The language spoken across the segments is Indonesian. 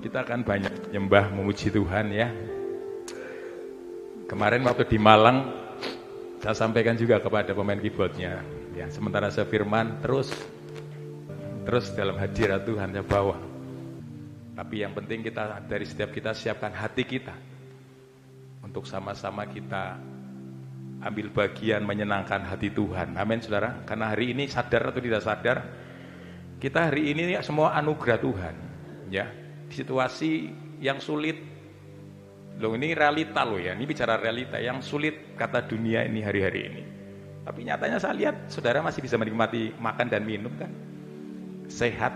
Kita akan banyak nyembah memuji Tuhan ya. Kemarin waktu di Malang saya sampaikan juga kepada pemain keyboardnya ya, sementara saya firman terus dalam hadirat Tuhan saya bawa. Tapi yang penting kita dari setiap kita siapkan hati kita untuk sama-sama kita ambil bagian menyenangkan hati Tuhan. Amin saudara. Karena hari ini sadar atau tidak sadar, kita hari ini semua anugerah Tuhan ya. Di situasi yang sulit, loh ini realita loh ya, ini bicara realita yang sulit kata dunia ini hari-hari ini. Tapi nyatanya saya lihat saudara masih bisa menikmati makan dan minum kan, sehat.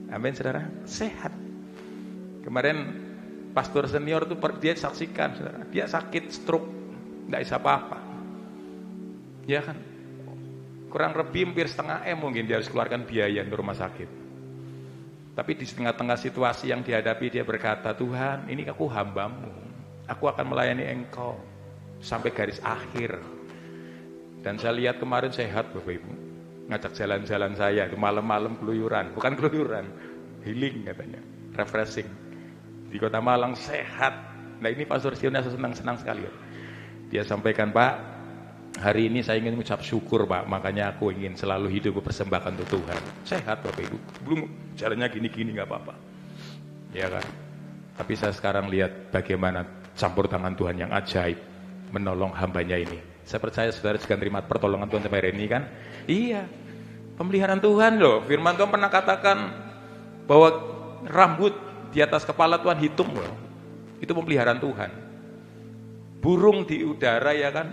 Amin saudara, sehat. Kemarin pastor senior itu dia saksikan saudara, dia sakit stroke, nggak bisa apa-apa, ya kan, kurang lebih hampir setengah M mungkin dia harus keluarkan biaya untuk rumah sakit. Tapi di tengah-tengah situasi yang dihadapi dia berkata, Tuhan ini aku hambamu, aku akan melayani engkau sampai garis akhir. Dan saya lihat kemarin sehat Bapak Ibu, ngajak jalan-jalan saya itu malam-malam keluyuran, bukan keluyuran, healing katanya, refreshing di Kota Malang sehat. Nah ini Pastor Sion senang sekali. Dia sampaikan, Pak, hari ini saya ingin mengucap syukur Pak, makanya aku ingin selalu hidup berpersembahkan untuk Tuhan. Sehat Bapak Ibu, belum jalannya gini-gini gak apa-apa, ya kan. Tapi saya sekarang lihat bagaimana campur tangan Tuhan yang ajaib menolong hambanya ini. Saya percaya saudara juga terima pertolongan Tuhan sampai hari ini kan. Iya, pemeliharaan Tuhan loh. Firman Tuhan pernah katakan bahwa rambut di atas kepala Tuhan hitung loh. Itu pemeliharaan Tuhan. Burung di udara ya kan,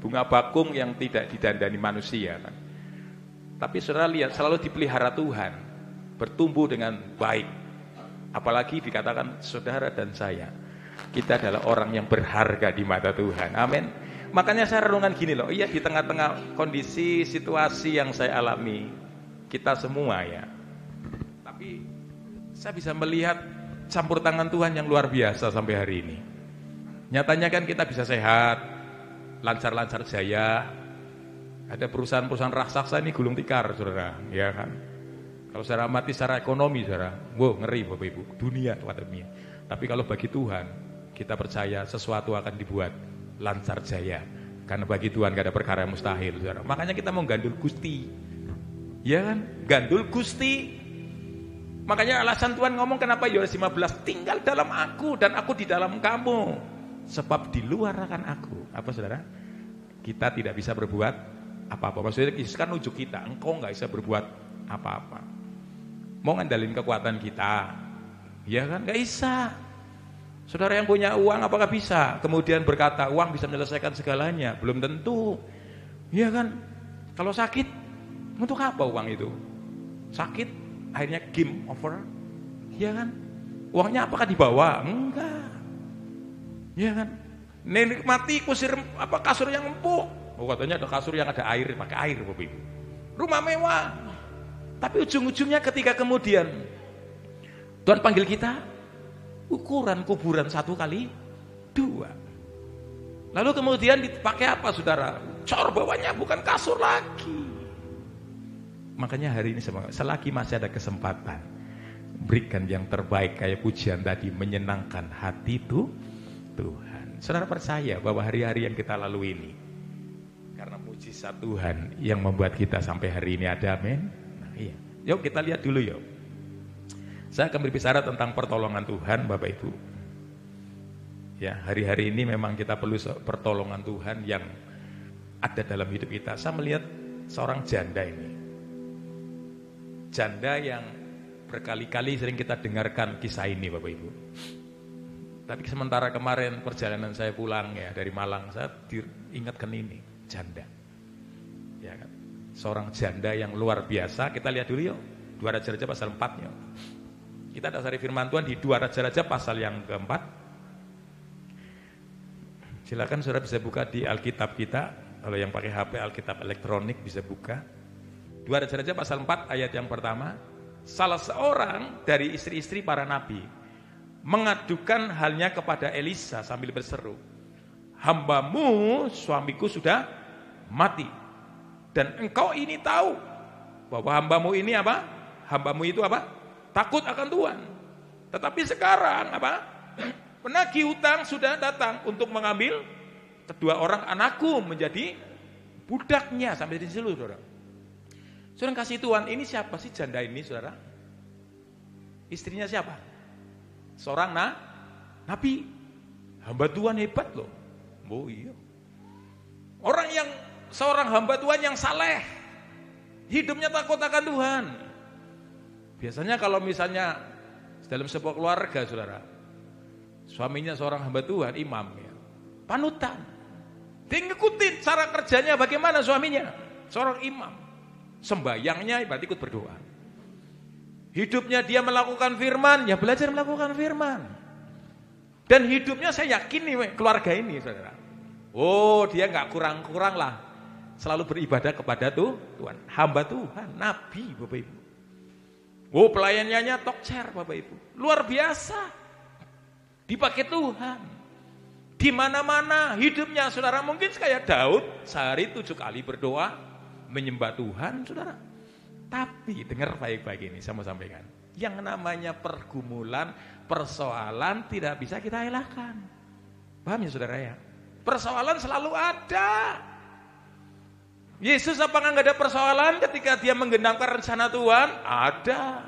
bunga bakung yang tidak didandani manusia kan. Tapi saudara lihat selalu dipelihara Tuhan, bertumbuh dengan baik. Apalagi dikatakan saudara dan saya, kita adalah orang yang berharga di mata Tuhan. Amin. Makanya saya renungan gini loh, iya di tengah-tengah kondisi situasi yang saya alami, kita semua ya. Tapi saya bisa melihat campur tangan Tuhan yang luar biasa sampai hari ini. Nyatanya kan kita bisa sehat, lancar-lancar jaya. Ada perusahaan-perusahaan raksasa ini gulung tikar saudara, ya kan. Kalau secara amati secara ekonomi saudara, wow ngeri Bapak Ibu, dunia. Tapi kalau bagi Tuhan, kita percaya sesuatu akan dibuat lancar jaya. Karena bagi Tuhan gak ada perkara yang mustahil saudara. Makanya kita mau gandul Gusti, ya kan, gandul Gusti. Makanya alasan Tuhan ngomong kenapa Yohanes 15, tinggal dalam aku dan aku di dalam kamu. Sebab di luar akan aku, apa saudara? Kita tidak bisa berbuat apa-apa. Maksudnya Yesus kan ujuk kita, engkau gak bisa berbuat apa-apa. Mau ngandalin kekuatan kita, ya kan? Gak bisa. Saudara yang punya uang apakah bisa? Kemudian berkata uang bisa menyelesaikan segalanya? Belum tentu, ya kan? Kalau sakit, untuk apa uang itu? Sakit, akhirnya game over, ya kan? Uangnya apakah dibawa? Enggak, ya kan? Nenek mati kusir apa kasur yang empuk. Oh katanya ada kasur yang ada air, pakai air Bapak Ibu. Rumah mewah. Tapi ujung-ujungnya ketika kemudian Tuhan panggil kita, ukuran kuburan 1x2. Lalu kemudian dipakai apa saudara? Cor bawahnya bukan kasur lagi. Makanya hari ini selagi masih ada kesempatan, berikan yang terbaik kayak pujian tadi, menyenangkan hati itu Tuhan. Saudara percaya bahwa hari-hari yang kita lalui ini karena mujizat Tuhan yang membuat kita sampai hari ini ada, amin. Nah, iya. Yuk kita lihat dulu yuk. Saya akan berbicara tentang pertolongan Tuhan Bapak Ibu. Ya, hari-hari ini memang kita perlu pertolongan Tuhan yang ada dalam hidup kita. Saya melihat seorang janda ini. Janda yang berkali-kali sering kita dengarkan kisah ini Bapak Ibu. Tapi sementara kemarin perjalanan saya pulang ya dari Malang, saya diingatkan ini, janda. Ya kan? Seorang janda yang luar biasa. Kita lihat dulu yuk, 2 Raja-Raja pasal 4 yuk. Kita dasari firman Tuhan di 2 Raja-Raja pasal yang keempat. Silakan saudara bisa buka di Alkitab kita. Kalau yang pakai HP Alkitab elektronik bisa buka. 2 Raja-Raja pasal 4 ayat yang pertama. Salah seorang dari istri-istri para nabi mengadukan halnya kepada Elisa sambil berseru, hambamu suamiku sudah mati, dan engkau ini tahu bahwa hambamu ini apa? Hambamu itu apa? Takut akan Tuhan. Tetapi sekarang penagih hutang sudah datang untuk mengambil kedua orang anakku menjadi budaknya. Sampai di situ, saudara. Saudara kasih Tuhan, ini siapa sih janda ini, saudara? Istrinya siapa? Seorang nabi. Hamba Tuhan hebat loh. Oh iya. Seorang hamba Tuhan yang saleh. Hidupnya takut akan Tuhan. Biasanya kalau misalnya dalam sebuah keluarga, saudara, suaminya seorang hamba Tuhan, imam ya, panutan. Dia ngikutin cara kerjanya bagaimana suaminya, seorang imam. Sembayangnya berarti ikut berdoa. Hidupnya dia melakukan firman, ya belajar melakukan firman. Dan hidupnya saya yakin nih keluarga ini, saudara. Oh, dia nggak kurang-kurang lah. Selalu beribadah kepada Tuhan, hamba Tuhan, nabi, Bapak Ibu. Oh, pelayanannya top chair, Bapak Ibu. Luar biasa. Dipakai Tuhan. Di mana-mana hidupnya, saudara, mungkin kayak Daud, sehari 7 kali berdoa, menyembah Tuhan, saudara. Tapi dengar baik-baik ini, saya mau sampaikan. Yang namanya pergumulan, persoalan tidak bisa kita elakkan. Paham ya, saudara ya? Persoalan selalu ada. Yesus apa nggak ada persoalan ketika dia menggenapkan rencana Tuhan? Ada.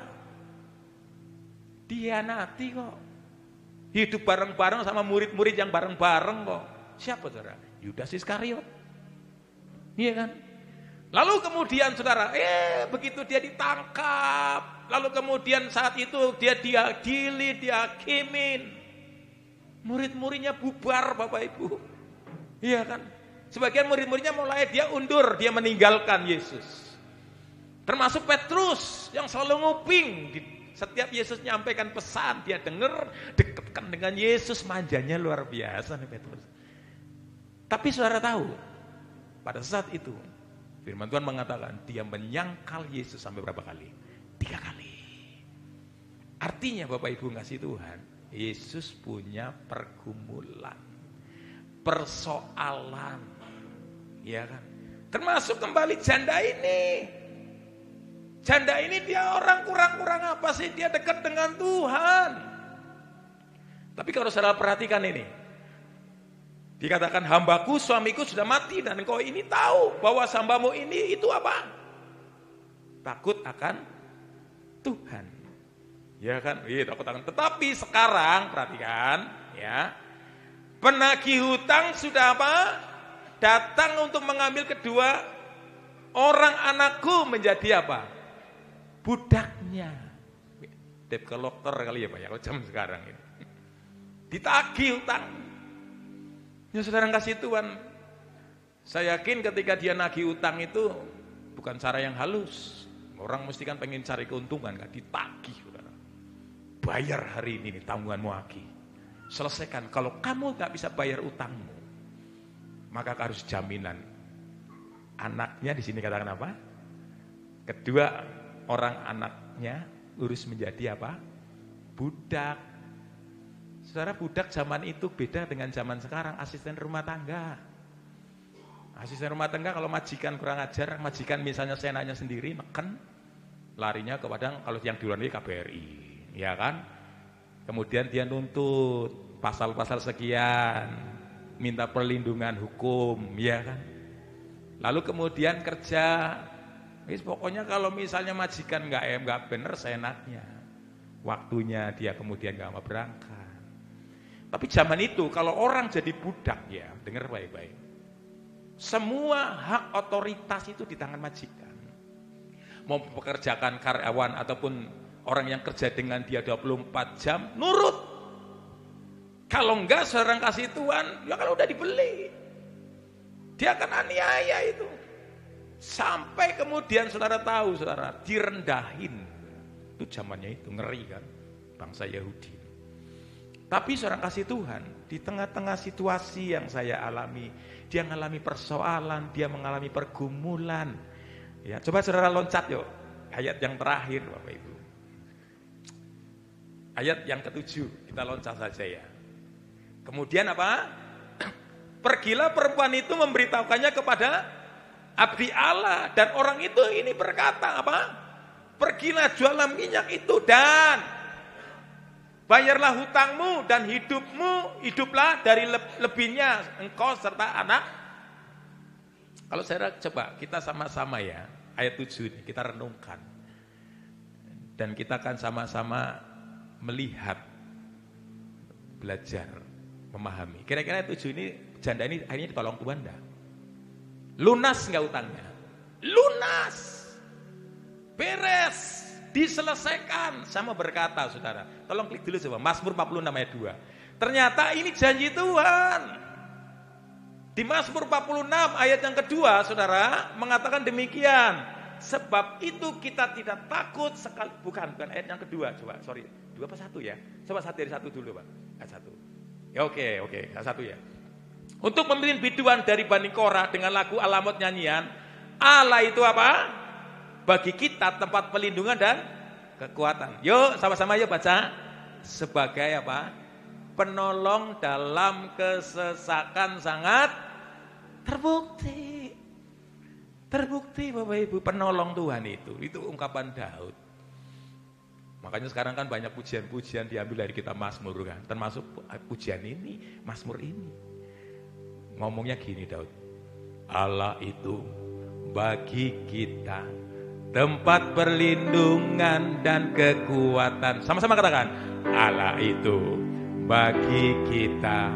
Dia nanti kok. Hidup bareng-bareng sama murid-murid yang bareng-bareng kok. Siapa, saudara? Yudas Iskariot. Iya kan? Lalu kemudian, saudara, begitu dia ditangkap, lalu kemudian saat itu dia diadili, dihakimin. Murid-muridnya bubar, Bapak Ibu. Iya kan? Sebagian murid-muridnya mulai dia undur, dia meninggalkan Yesus. Termasuk Petrus yang selalu nguping. Setiap Yesus nyampaikan pesan, dia dengar, dekatkan dengan Yesus, manjanya luar biasa nih Petrus. Tapi saudara tahu, pada saat itu firman Tuhan mengatakan dia menyangkal Yesus sampai berapa kali? 3 kali. Artinya Bapak Ibu ngasih Tuhan, Yesus punya pergumulan, persoalan. Ya kan? Termasuk kembali janda ini. Janda ini dia orang kurang-kurang apa sih? Dia dekat dengan Tuhan. Tapi kalau saudara perhatikan ini. Dikatakan hambaku, suamiku sudah mati dan engkau ini tahu bahwa hambamu ini itu apa? Takut akan Tuhan. Ya kan? Iya, takut akan. Tetapi sekarang perhatikan ya. Penagih hutang sudah apa? Datang untuk mengambil kedua orang anakku menjadi apa? Budaknya. Debt collector kali ya Pak ya, kalau zaman sekarang ini. Ditagih hutang. Ya saudara kasih Tuhan. Saya yakin ketika dia nagih hutang itu bukan cara yang halus. Orang mesti kan pengen cari keuntungan kan, ditagih saudara. Bayar hari ini nih tanggunganmu lagi. Selesaikan. Kalau kamu gak bisa bayar utangmu, maka harus jaminan. Anaknya di sini katakan apa? Kedua orang anaknya urus menjadi apa? Budak. Saudara, budak zaman itu beda dengan zaman sekarang, asisten rumah tangga. Asisten rumah tangga kalau majikan kurang ajar, majikan misalnya senanya sendiri neken, larinya kepada kalau yang di luar negeri KBRI, ya kan? Kemudian dia nuntut pasal-pasal sekian, minta perlindungan hukum, ya kan? Lalu kemudian kerja, pokoknya kalau misalnya majikan nggak bener seenaknya, waktunya dia kemudian nggak mau berangkat. Tapi zaman itu kalau orang jadi budak ya, dengar baik-baik, semua hak otoritas itu di tangan majikan. Mau pekerjakan karyawan ataupun orang yang kerja dengan dia 24 jam, nurut. Kalau enggak seorang kasih Tuhan, ya kalau udah dibeli, dia akan aniaya itu. Sampai kemudian saudara tahu, saudara, direndahin. Itu zamannya itu, ngeri kan, bangsa Yahudi. Tapi seorang kasih Tuhan, di tengah-tengah situasi yang saya alami, dia mengalami persoalan, dia mengalami pergumulan. Ya, coba saudara loncat yuk, ayat yang terakhir Bapak Ibu. Ayat yang ke-7, kita loncat saja ya. Kemudian apa? Pergilah perempuan itu memberitahukannya kepada abdi Allah, dan orang itu ini berkata apa? Pergilah jualan minyak itu dan Bayarlah hutangmu dan hiduplah dari lebihnya engkau serta anak. Kalau saya coba kita sama-sama ya, ayat 7 ini kita renungkan. Dan kita akan sama-sama melihat, belajar, memahami. Kira-kira ayat 7 ini, janda ini akhirnya ditolong Tuhan enggak? Lunas enggak utangnya? Lunas. Beres. Diselesaikan. Sama berkata saudara. Tolong klik dulu coba. Mazmur 46 ayat 2. Ternyata ini janji Tuhan. Di Mazmur 46 ayat yang kedua saudara mengatakan demikian. Sebab itu kita tidak takut sekali. Bukan ayat yang kedua. Coba sorry. 2 apa 1 ya? Coba dari 1 dulu Pak. Ayat 1. Ya oke. Ayat 1 ya. Untuk memilih biduan dari Bani Korah dengan lagu alamot nyanyian. Allah itu apa? Bagi kita tempat pelindungan dan kekuatan. Yuk sama-sama yuk baca. Sebagai apa? Penolong dalam kesesakan sangat terbukti. Terbukti Bapak Ibu, penolong Tuhan itu. Itu ungkapan Daud. Makanya sekarang kan banyak pujian-pujian diambil dari kitab Mazmur kan. Termasuk pujian ini, Mazmur ini. Ngomongnya gini Daud. Allah itu bagi kita tempat perlindungan dan kekuatan. Sama-sama katakan. Allah itu bagi kita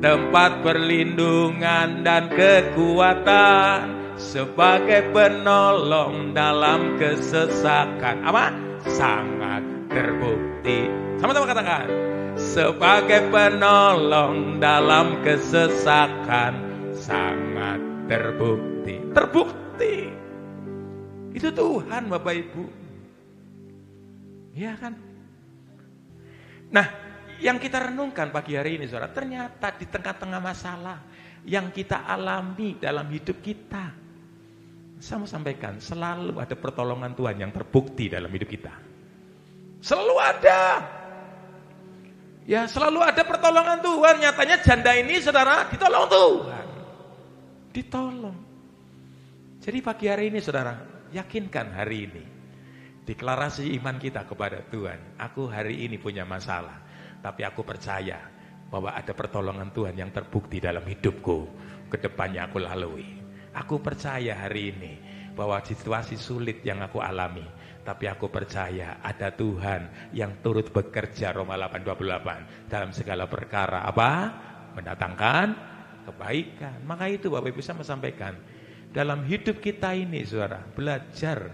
tempat perlindungan dan kekuatan. Sebagai penolong dalam kesesakan. Apa? Sangat terbukti. Sama-sama katakan. Sebagai penolong dalam kesesakan. Sangat terbukti. Terbukti. Itu Tuhan Bapak Ibu. Iya kan? Nah, yang kita renungkan pagi hari ini saudara, ternyata di tengah-tengah masalah yang kita alami dalam hidup kita, saya mau sampaikan, selalu ada pertolongan Tuhan yang terbukti dalam hidup kita. Selalu ada. Ya, selalu ada pertolongan Tuhan. Nyatanya janda ini saudara ditolong Tuhan. Ditolong. Jadi pagi hari ini saudara, yakinkan hari ini. Deklarasi iman kita kepada Tuhan. Aku hari ini punya masalah. Tapi aku percaya bahwa ada pertolongan Tuhan yang terbukti dalam hidupku. Kedepannya aku lalui. Aku percaya hari ini bahwa situasi sulit yang aku alami. Tapi aku percaya ada Tuhan yang turut bekerja Roma 8:28. Dalam segala perkara apa? Mendatangkan kebaikan. Maka itu Bapak Ibu saya sampaikan. Dalam hidup kita ini saudara, belajar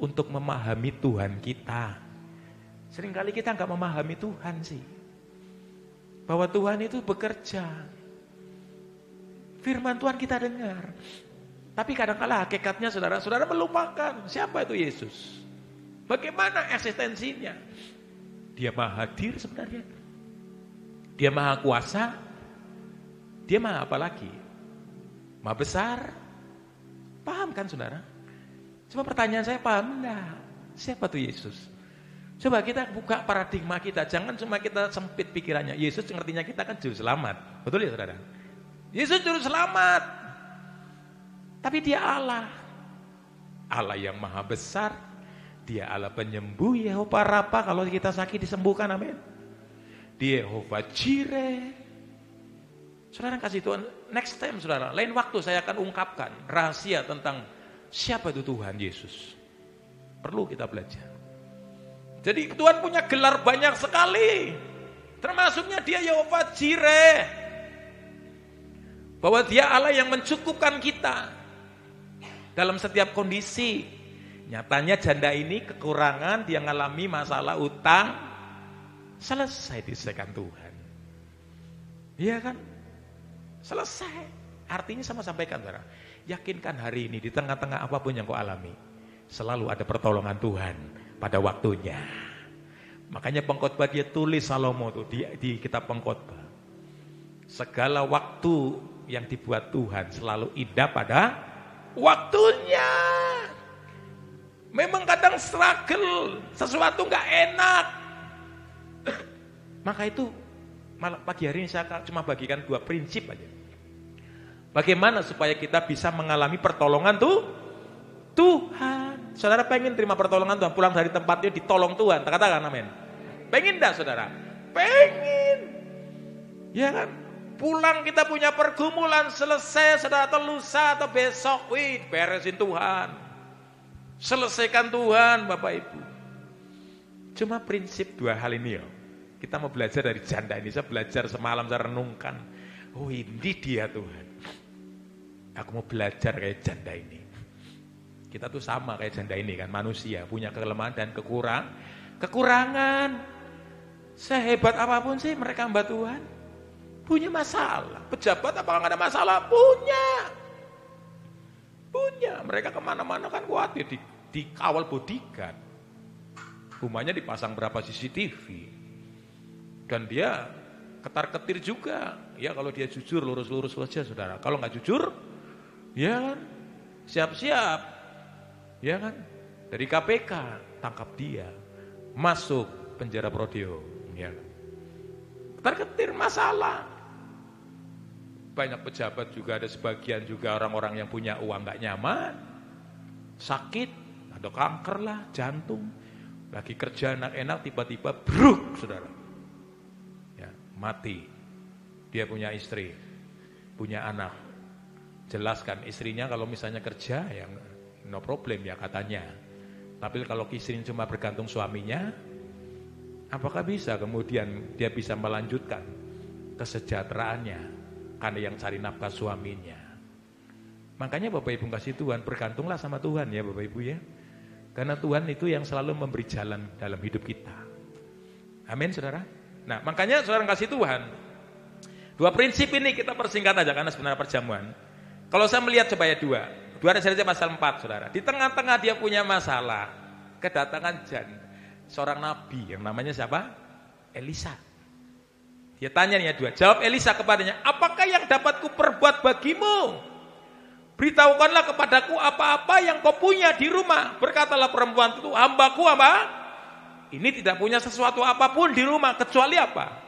untuk memahami Tuhan kita. Seringkali kita enggak memahami Tuhan sih. Bahwa Tuhan itu bekerja. Firman Tuhan kita dengar. Tapi kadang-kala hakikatnya saudara-saudara melupakan siapa itu Yesus. Bagaimana eksistensinya. Dia maha hadir sebenarnya. Dia maha kuasa. Dia maha apa lagi? Maha besar. Paham kan saudara? Coba pertanyaan saya, paham enggak? Siapa tuh Yesus? Coba kita buka paradigma kita. Jangan cuma kita sempit pikirannya. Yesus ngertinya kita kan juru selamat. Betul ya saudara? Yesus juru selamat. Tapi dia Allah. Allah yang maha besar. Dia Allah penyembuh. Yehova Rafa, kalau kita sakit disembuhkan, amin. Dia Yehova Jireh. Saudara kasih Tuhan, next time saudara, lain waktu saya akan ungkapkan rahasia tentang siapa itu Tuhan Yesus. Perlu kita belajar. Jadi Tuhan punya gelar banyak sekali. Termasuknya dia Yehova Jireh. Bahwa dia Allah yang mencukupkan kita dalam setiap kondisi. Nyatanya janda ini kekurangan, dia ngalami masalah utang, selesai diselesaikan Tuhan. Iya kan? Selesai. Artinya sama sampaikan saudara. Yakinkan hari ini di tengah-tengah apapun yang kau alami, selalu ada pertolongan Tuhan pada waktunya. Makanya pengkhotbah dia tulis Salomo tuh di kitab pengkhotbah. Segala waktu yang dibuat Tuhan selalu indah pada waktunya. Memang kadang struggle, sesuatu nggak enak. Maka itu pagi hari ini saya cuma bagikan 2 prinsip aja. Bagaimana supaya kita bisa mengalami pertolongan Tuhan. Saudara pengen terima pertolongan Tuhan, pulang dari tempatnya ditolong Tuhan, katakan amin. Pengen enggak saudara? Pengen. Ya kan? Pulang kita punya pergumulan selesai saudara, atau lusa atau besok, wih beresin Tuhan. Selesaikan Tuhan Bapak Ibu. Cuma prinsip dua hal ini ya. Kita mau belajar dari janda ini. Saya belajar semalam, saya renungkan. Oh ini dia Tuhan. Aku mau belajar kayak janda ini. Kita tuh sama kayak janda ini kan, manusia. Punya kelemahan dan kekurangan. Sehebat apapun sih mereka hamba Tuhan. Punya masalah. Pejabat apakah nggak ada masalah? Punya. Mereka kemana-mana kan kuat ya, dikawal bodyguard. Rumahnya dipasang berapa CCTV. Dan dia ketar-ketir juga. Ya kalau dia jujur, lurus-lurus saja saudara. Kalau nggak jujur, ya kan, siap-siap. Ya kan, dari KPK, tangkap dia. Masuk penjara Prodeo. Ya. Ketar-ketir masalah. Banyak pejabat juga, ada sebagian juga orang-orang yang punya uang gak nyaman, sakit, atau kanker lah, jantung, lagi kerja enak-enak, tiba-tiba bruk, saudara, ya, mati. Dia punya istri, punya anak, jelaskan istrinya kalau misalnya kerja, ya no problem ya katanya. Tapi kalau istrinya cuma bergantung suaminya, apakah bisa kemudian dia bisa melanjutkan kesejahteraannya? Karena yang cari nafkah suaminya. Makanya Bapak Ibu kasih Tuhan, bergantunglah sama Tuhan ya Bapak Ibu ya. Karena Tuhan itu yang selalu memberi jalan dalam hidup kita. Amin saudara. Nah makanya saudara kasih Tuhan, dua prinsip ini kita persingkat aja karena sebenarnya perjamuan. Kalau saya melihat coba ya dua Raja-Raja pasal 4 saudara. Di tengah-tengah dia punya masalah, kedatangan seorang nabi yang namanya siapa? Elisa. Dia tanya nih ya dua. Jawab Elisa kepadanya, apakah yang dapat kuperbuat bagimu? Beritahukanlah kepadaku apa-apa yang kau punya di rumah. Berkatalah perempuan itu, hambaku apa? Ini tidak punya sesuatu apapun di rumah kecuali apa?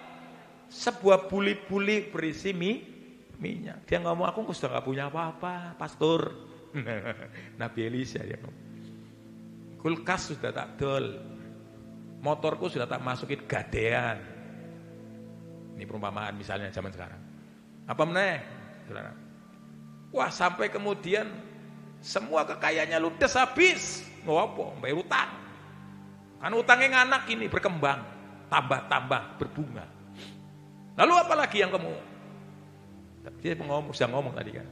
Sebuah buli-buli berisi minyak. Dia ngomong, aku sudah gak punya apa-apa, pastor. Nabi Elisa dia ngomong. Kulkas sudah tak dol. Motorku sudah tak masukin gadean. Ini perumpamaan misalnya zaman sekarang. Apa meneh? Saudara. Wah, sampai kemudian semua kekayaannya ludes habis. Ngopo? Bayar utang. Kan utangnya anak ini berkembang, tambah berbunga. Lalu apa lagi yang kamu? Dia sudah ngomong tadi kan.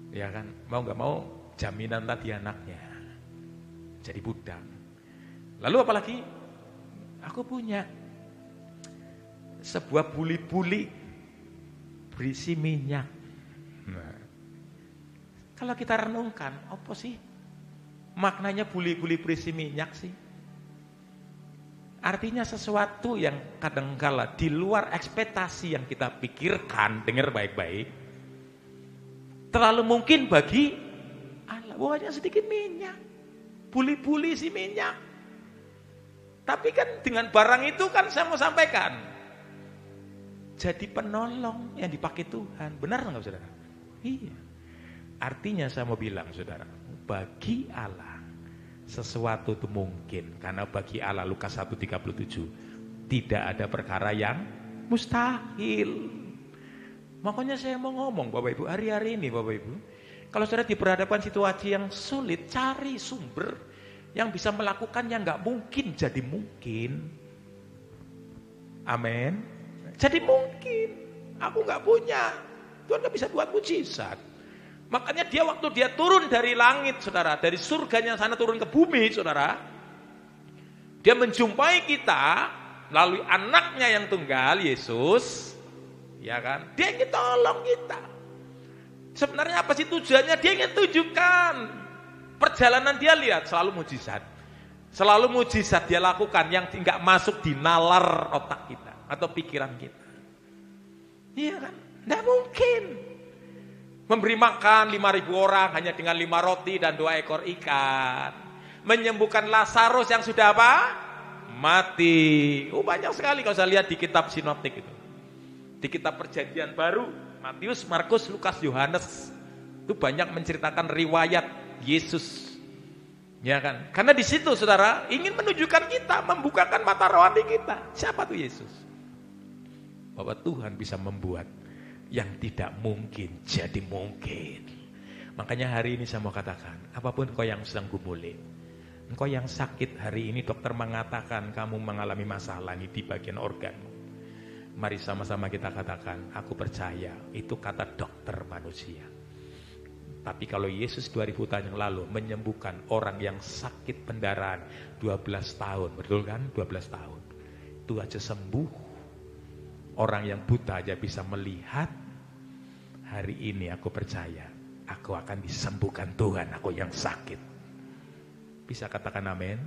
Ya kan, mau nggak mau jaminan tadi anaknya jadi budak. Lalu apa lagi? Aku punya sebuah buli-buli berisi minyak. Nah, kalau kita renungkan, apa sih maknanya buli-buli berisi minyak sih? Artinya sesuatu yang kadangkala di luar ekspektasi yang kita pikirkan, dengar baik-baik, terlalu mungkin bagi Allah. Hanya sedikit minyak, buli-buli isi minyak. Tapi kan dengan barang itu kan saya mau sampaikan, jadi penolong yang dipakai Tuhan. Benar nggak saudara? Iya. Artinya saya mau bilang saudara, bagi Allah sesuatu itu mungkin. Karena bagi Allah Lukas 1:37 tidak ada perkara yang mustahil. Makanya saya mau ngomong Bapak Ibu, hari-hari ini Bapak Ibu, kalau saudara diperhadapkan situasi yang sulit, cari sumber yang bisa melakukan yang nggak mungkin jadi mungkin. Amin. Jadi mungkin, aku nggak punya, Tuhan nggak bisa buat mujizat. Makanya dia waktu dia turun dari langit, saudara, dari surganya sana turun ke bumi, saudara, dia menjumpai kita melalui anaknya yang tunggal, Yesus, ya kan? Dia ingin tolong kita. Sebenarnya apa sih tujuannya? Dia ingin tunjukkan perjalanan dia, lihat selalu mujizat, dia lakukan yang nggak masuk di nalar otak kita atau pikiran kita. Iya kan? Tidak mungkin memberi makan 5.000 orang hanya dengan 5 roti dan 2 ekor ikan, menyembuhkan Lazarus yang sudah apa? Mati. Banyak sekali kalau saya lihat di kitab sinoptik itu, di kitab perjanjian baru, Matius, Markus, Lukas, Yohanes, itu banyak menceritakan riwayat Yesus Ya kan? Karena di situ saudara ingin menunjukkan kita, membukakan mata rohani kita. Siapa tuh Yesus? Bahwa Tuhan bisa membuat yang tidak mungkin jadi mungkin. Makanya hari ini saya mau katakan, apapun kau yang sedang gumuli, engkau yang sakit hari ini dokter mengatakan kamu mengalami masalah ini di bagian organmu. Mari sama-sama kita katakan, aku percaya itu kata dokter manusia. Tapi kalau Yesus 2000 tahun yang lalu menyembuhkan orang yang sakit pendarahan 12 tahun, betul kan? 12 tahun. Itu aja sembuh. Orang yang buta aja bisa melihat. Hari ini aku percaya, aku akan disembuhkan Tuhan, aku yang sakit. Bisa katakan amin?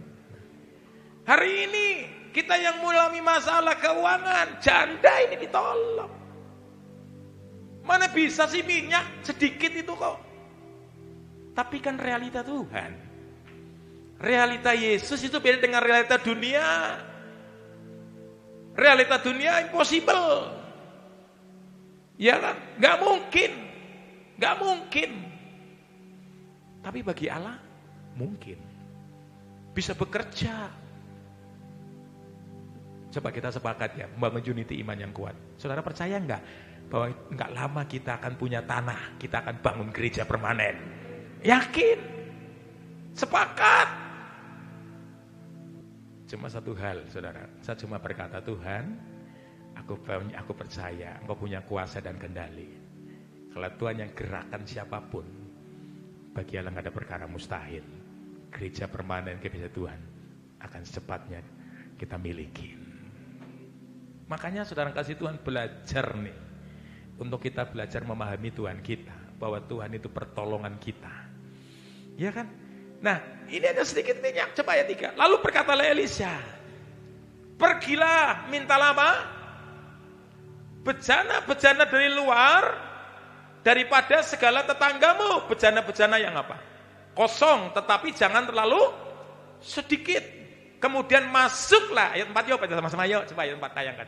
Hari ini kita yang mengalami masalah keuangan, janda ini ditolong. Mana bisa sih minyak sedikit itu kok? Tapi kan realita Tuhan. Realita Yesus itu beda dengan realita dunia. Realita dunia impossible. Ya kan? Gak mungkin. Gak mungkin. Tapi bagi Allah mungkin. Bisa bekerja. Coba kita sepakat ya, membangun unity iman yang kuat. Saudara percaya enggak bahwa enggak lama kita akan punya tanah, kita akan bangun gereja permanen? Yakin? Sepakat? Cuma satu hal, saudara. Saya cuma berkata, Tuhan, aku percaya Engkau punya kuasa dan kendali. Kalau Tuhan yang gerakan siapapun, bagi Allah nggak ada perkara mustahil. Gereja permanen gereja Tuhan akan secepatnya kita miliki. Makanya saudara kasih Tuhan belajar nih, untuk kita belajar memahami Tuhan kita, bahwa Tuhan itu pertolongan kita. Ya kan? Nah, ini ada sedikit minyak. Coba ayat 3. Lalu berkatalah Elisha, pergilah, mintalah apa? Bejana-bejana dari luar, daripada segala tetanggamu. Bejana-bejana yang apa? Kosong, tetapi jangan terlalu sedikit. Kemudian masuklah. Ayat 4 yuk, sama-sama yuk. Coba ayat 4 tayangkan.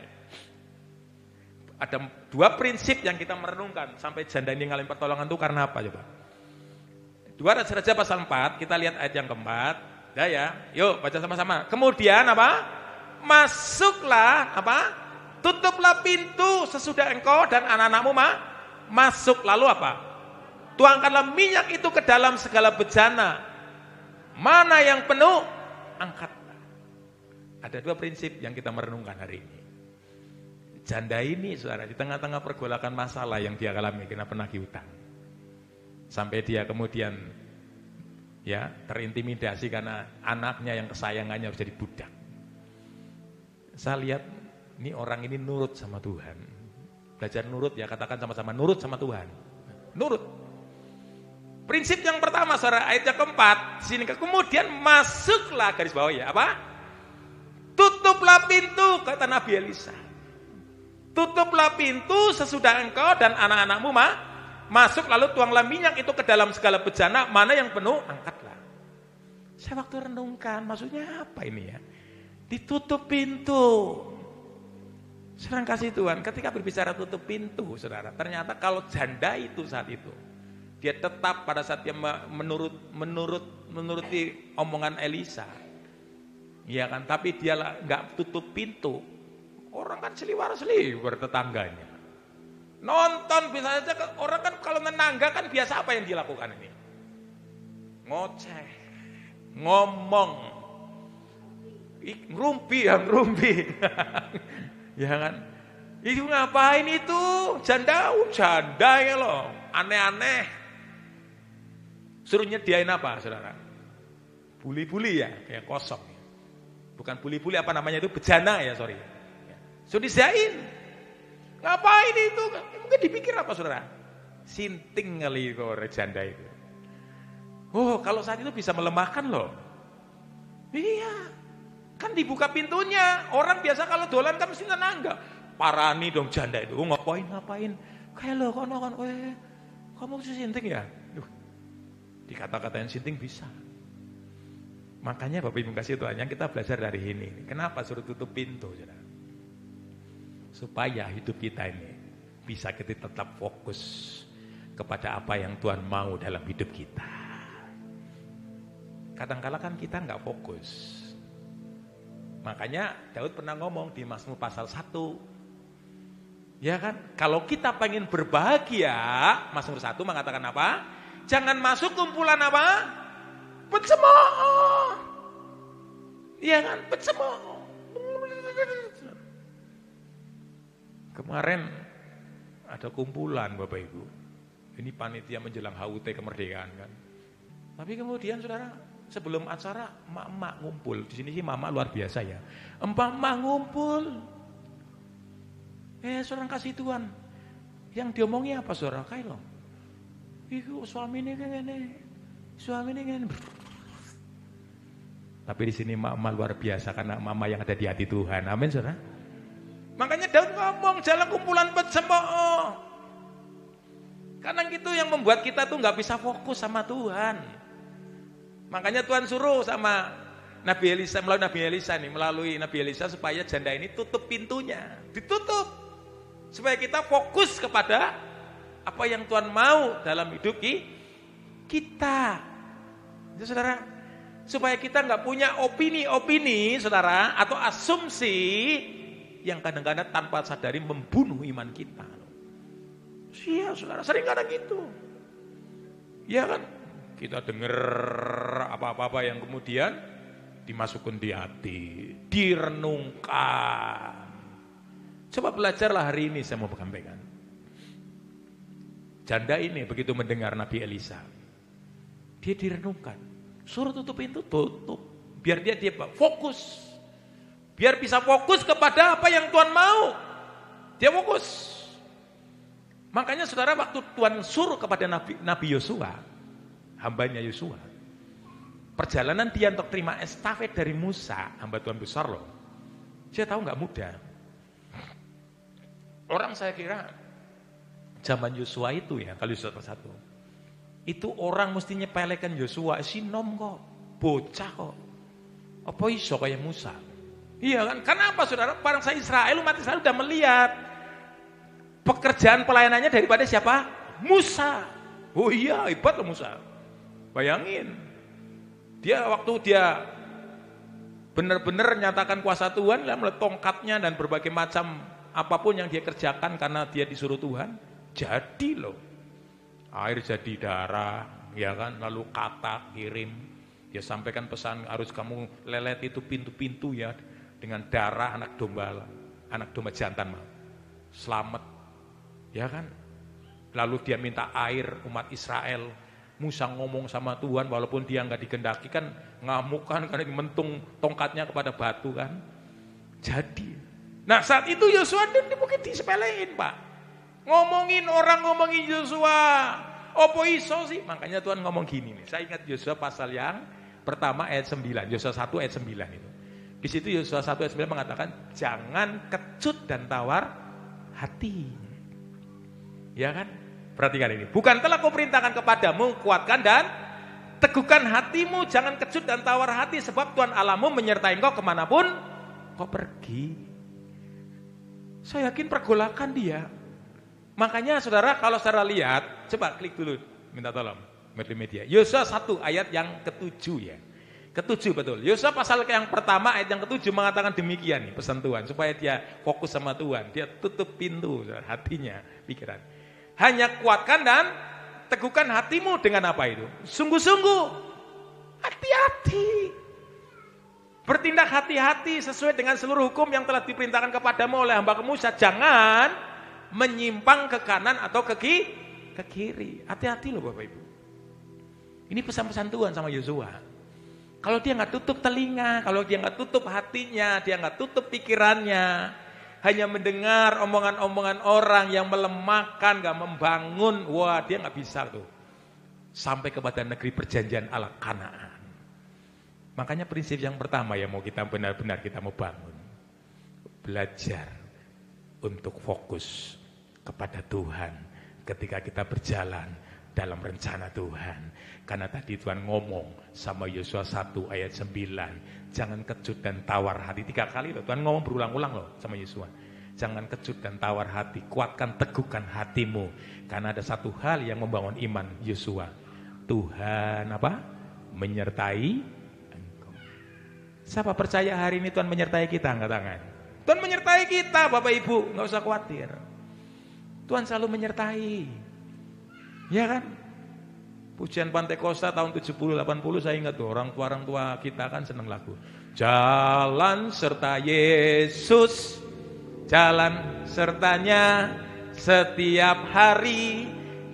Ada dua prinsip yang kita merenungkan. Sampai janda ini ngalamin pertolongan itu karena apa coba? 2 Raja-Raja pasal 4, kita lihat ayat yang keempat. Ya, yuk baca sama-sama. Kemudian apa? Masuklah apa? Tutuplah pintu sesudah engkau dan anak-anakmu masuk. Lalu apa? Tuangkanlah minyak itu ke dalam segala bejana. Mana yang penuh, angkatlah. Ada 2 prinsip yang kita merenungkan hari ini. Janda ini, saudara, di tengah-tengah pergolakan masalah yang dia alami, kena penagih hutang. Sampai dia kemudian ya terintimidasi karena anaknya yang kesayangannya harus jadi budak. Saya lihat ini orang ini nurut sama Tuhan. Belajar nurut ya, katakan sama-sama nurut sama Tuhan. Nurut. Prinsip yang pertama saudara, ayat yang keempat, sini kemudian masuklah, garis bawah ya, apa? Tutuplah pintu, kata Nabi Elisa. Tutuplah pintu sesudah engkau dan anak-anakmu masuk, lalu tuanglah minyak itu ke dalam segala bejana, mana yang penuh, angkatlah. Saya waktu renungkan, maksudnya apa ini ya? Ditutup pintu. Saudara kasih Tuhan, ketika berbicara tutup pintu, saudara, ternyata kalau janda itu saat itu, dia tetap pada saat dia menuruti omongan Elisa, ya kan? Tapi dia nggak tutup pintu. Orang kan seliwar-seliwar tetangganya. Nonton bisa saja, orang kan kalau menangga kan biasa apa yang dilakukan ini? Ngoceh, ngomong, ngerumpi. Ya kan? Itu ngapain itu? Janda ya loh, aneh-aneh. Suruh nyediain apa, saudara? Buli-buli ya, kayak kosong. Bukan buli-buli, apa namanya itu? Bejana ya, sorry. Suruh disediain. Ngapain itu? Mungkin dipikir apa saudara? Sinting kali itu janda itu. Oh, kalau saat itu bisa melemahkan loh. Iya. Kan dibuka pintunya. Orang biasa kalau dolan kan mesti tenangga. Parani dong janda itu. Oh, ngapain? Kayak lo kono kan. Kamu sinting ya? Dikata-katain sinting bisa. Makanya Bapak Ibu kasih Tuhan, yang kita belajar dari ini. Kenapa suruh tutup pintu, saudara? Supaya hidup kita ini bisa kita tetap fokus kepada apa yang Tuhan mau dalam hidup kita. kadang-kala kan kita nggak fokus. Makanya Daud pernah ngomong di Mazmur pasal 1. Ya kan? Kalau kita pengen berbahagia, Mazmur 1 mengatakan apa? Jangan masuk kumpulan apa? Pencemooh. Iya kan? Pencemooh. Kemarin ada kumpulan Bapak Ibu. Ini panitia menjelang HUT kemerdekaan kan. Tapi kemudian saudara, sebelum acara emak-emak ngumpul. Di sini sih mama luar biasa ya. Emak-emak ngumpul. Saudara kasih Tuhan. Yang diomongi apa saudara? Kayak loh. Iku suami ini kan ini. Suami ini kan. Tapi di sini emak-emak luar biasa karena mama yang ada di hati Tuhan. Amin saudara. Makanya Daud ngomong jangan kumpulan pencemooh. Karena itu yang membuat kita tuh nggak bisa fokus sama Tuhan. Makanya Tuhan suruh sama Nabi Elisa, melalui Nabi Elisa supaya janda ini tutup pintunya, ditutup supaya kita fokus kepada apa yang Tuhan mau dalam hidup kita. Ya, saudara, supaya kita nggak punya opini-opini, saudara, atau asumsi yang kadang-kadang tanpa sadari membunuh iman kita. Iya, saudara, sering kadang gitu. Ya kan? Kita dengar apa-apa yang kemudian dimasukkan di hati, direnungkan. Coba belajarlah hari ini saya mau sampaikan. Janda ini begitu mendengar Nabi Elisa, dia direnungkan. Suruh tutup pintu, tutup. Biar dia fokus. Biar bisa fokus kepada apa yang Tuhan mau. Dia fokus. Makanya saudara, waktu Tuhan suruh kepada Nabi Yosua, hambanya Yosua, perjalanan dia untuk terima estafet dari Musa, hamba Tuhan besar loh. Saya tahu nggak mudah. Orang saya kira zaman Yosua itu ya, kalau Yosua satu, itu orang mesti nyepelekan Yosua, sinom kok, bocah kok, apa iso kayak Musa? Iya kan? Karena apa saudara? Bangsa Israel, umat Israel sudah melihat pekerjaan pelayanannya daripada siapa? Musa. Oh iya, hebat loh Musa. Bayangin, waktu dia benar-benar nyatakan kuasa Tuhan, melihat tongkatnya dan berbagai macam apapun yang dia kerjakan karena dia disuruh Tuhan, jadi loh. Air jadi darah, ya kan? Lalu kata kirim, dia sampaikan pesan harus kamu lelet itu pintu-pintu ya dengan darah anak domba jantan, selamat, ya kan? Lalu dia minta air umat Israel. Musa ngomong sama Tuhan walaupun dia nggak digendaki kan ngamuk kan karena mentung tongkatnya kepada batu kan. Jadi, nah saat itu Yosua mungkin disepelein Pak. Ngomongin Yosua, opo iso sih? Makanya Tuhan ngomong gini nih. Saya ingat Yosua pasal yang pertama ayat 9, Yosua 1 ayat 9 itu. Di situ Yosua 1 ayat 9 mengatakan jangan kecut dan tawar hati. Ya kan? Perhatikan ini. Bukan telah kuperintahkan kepadamu, kuatkan dan teguhkan hatimu, jangan kecut dan tawar hati, sebab Tuhan Allahmu menyertai engkau kemanapun kau pergi. Saya yakin pergolakan dia. Makanya saudara, kalau saudara lihat, coba klik dulu, minta tolong multimedia. Yosua 1 ayat yang ke-7 ya. Ke-7 betul. Yosua pasal yang pertama ayat yang ke-7 mengatakan demikian nih, pesan Tuhan supaya dia fokus sama Tuhan. Dia tutup pintu hatinya, pikiran. Hanya kuatkan dan teguhkan hatimu dengan apa itu? Sungguh-sungguh, hati-hati. Bertindak hati-hati sesuai dengan seluruh hukum yang telah diperintahkan kepadamu oleh hamba Musa. Jangan menyimpang ke kanan atau ke kiri. Hati-hati loh Bapak Ibu. Ini pesan-pesan Tuhan sama Yosua. Kalau dia nggak tutup telinga, kalau dia nggak tutup hatinya, dia nggak tutup pikirannya, hanya mendengar omongan-omongan orang yang melemahkan, gak membangun, wah dia gak bisa tuh sampai kepada negeri perjanjian Allah Kanaan. Makanya prinsip yang pertama yang mau kita benar-benar kita mau bangun, belajar untuk fokus kepada Tuhan ketika kita berjalan dalam rencana Tuhan. Karena tadi Tuhan ngomong sama Yosua 1 ayat 9, jangan kecut dan tawar hati. 3 kali loh, Tuhan ngomong berulang-ulang loh sama Yosua. Jangan kecut dan tawar hati, kuatkan teguhkan hatimu. Karena ada satu hal yang membangun iman Yosua. Tuhan apa? menyertai engkau. Siapa percaya hari ini Tuhan menyertai kita? Angkat tangan. Tuhan menyertai kita, Bapak Ibu, nggak usah khawatir. Tuhan selalu menyertai. Ya kan? Pujian Pantekosta tahun 70-80 saya ingat tuh, orang tua kita kan seneng lagu. Jalan serta Yesus, jalan sertanya setiap hari,